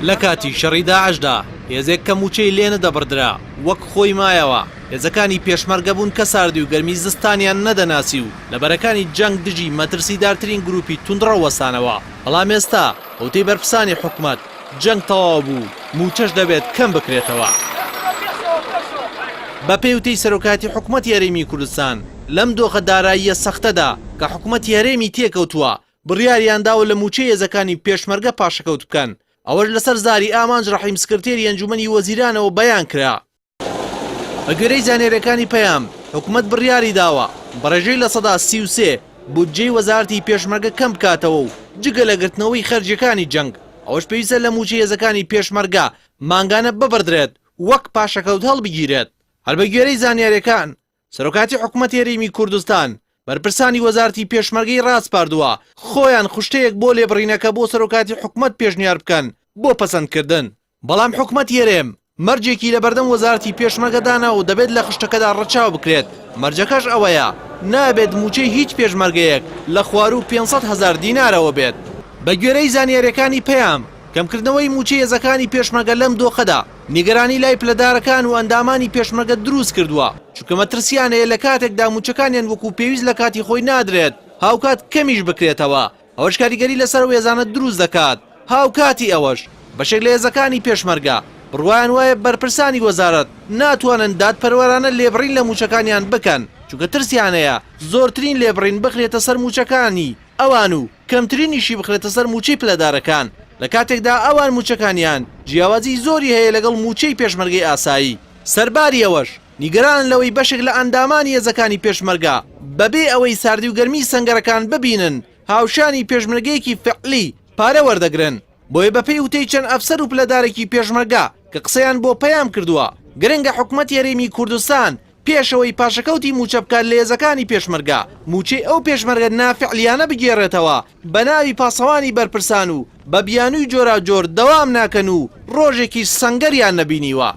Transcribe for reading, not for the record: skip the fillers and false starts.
لە کاتی شەڕی داعشدا هێزێک کە موچەی لێ نەدەبڕدرا وەک خۆی مایەوە هێزەکانی پێشمەرگە بوون کە ساردی و گەرمی زستانیان نەدەناسی و لە بەرەکانی جەنگ دژی مەترسیدارترین گروپی توندڕە وەسانەوە. بەڵام ئێستا ئەوتەی بەرپرسانی حکومەت جەنگ تەواو بوو موچەش دەبێت کەم بکرێتەوە. بە پێوتەی سەرۆکاتی حکومەتی هەرێمی کوردستان لەم دۆخە داراییە سەختەدا کە حکومەتی هەرێمی تێکەوتووە بڕیاریانداوە لە موچەی هێزەکانی پێشمەرگە پاشەکەوت بکەن. ئەوەش لەسەر زاری ئامانج ڕەحیم سکرتێری ئەنجومەنی وەزیرانەوە بەیان کرا. بە گوێرەی زانێرەکانی پەیام حکومەت بڕیاری داوە بەڕێژەی لە سەدا 33 بودجەی وەزارەتی پێشمەرگە کەم بکاتەوە و جگە لە گرتنەوەی خەرجیەکانی جەنگ ئەوەش پێویستە لە موچەی هێزەکانی پێشمەرگە مانگانە ببڕدرێت وەک پاشەکەوت هەڵبگیرێت. هەر بە گوێرەی زانیاریەکان سەرۆکاتی حکومەتی هەرێمی کوردستان بەرپرسانی وەزارەتی پێشمەرگەی ڕاستپاردووە خۆیان خوشتەیەک بۆ لێبڕینەکە بۆ سەرۆکاتی حکومەت پێشنیار بکەن بۆ پەسەندکردن. بەڵام حکومەتی هەرێم مەرجێکی لە بەردەم وەزارەتی پێشمەرگەدانا و دەبێت لە خشتەکەدا ڕەچاو بکرێت. مەرجەکەش ئەوەیە نابێت موچەی هیچ پێشمەرگەیەک لە خوار و 500,000 دینارەوە بێت. بە گوێرەی زانیاریەکانی پەیام کەمکردنەوەی موچەی هێزەکانی پێشمەرگە لەم دۆخەدا نیگەرانی لای پلەدارەکان و ئەندامانی پێشمەرگە دروست کردووە چونکە مەترسیانەیە لە کاتێکدا موچەکانیان وەکو پێویست لە کاتی خۆی نادرێت هاوکات کەمیش بکرێتەوە. ئەوەش کاریگەری لەسەر وێزانە دروست دەکات. هاوکاتی ئەوەش بەشێک لە هێزەکانی پێشمەرگە بڕوایان وایە بەرپرسانی وەزارەت ناتوانن دادپەروەرانە لێبڕین لە موچەکانیان بکەن چونکە ترسیانەیە زۆرترین لێبڕین بخرێتە سەر موچەکانی ئەوان و کەمترینیشی بخرێتە سەر موچەی پلەدارەکان لە کاتێکدا ئەوان موچەکانیان جیاوازی زۆری هەیە لەگەڵ موچەی پێشمەرگەی ئاسایی. سەرباری ئەوەش نیگەران لەوەی بەشێک لە ئەندامانی هێزەکانی پێشمەرگە بەبێ ئەوەی ساردی و گەرمی سەنگەرەکان ببینن هاوشانی پێشمەرگەیەکی فعلی پارە وەردەگرن. بۆیە بەپێی وتەی چەند ئەفسەر و پلەدارێکی پێشمەرگە کە قسەیان بۆ پەیام کردووە گرنگە حکومەتی هەرێمی کوردستان پێشەوەی پاشەکەوتی موچە بکات لە هێزەکانی پێشمەرگە موچەی ئەو پێشمەرگە نافعلیانە بگێڕێتەوە بە ناوی پاسەوانی بەرپرسان و بە بیانووی جۆراجۆر دەوام ناکەن و ڕۆژێکی سەنگەریان نەبینیوە.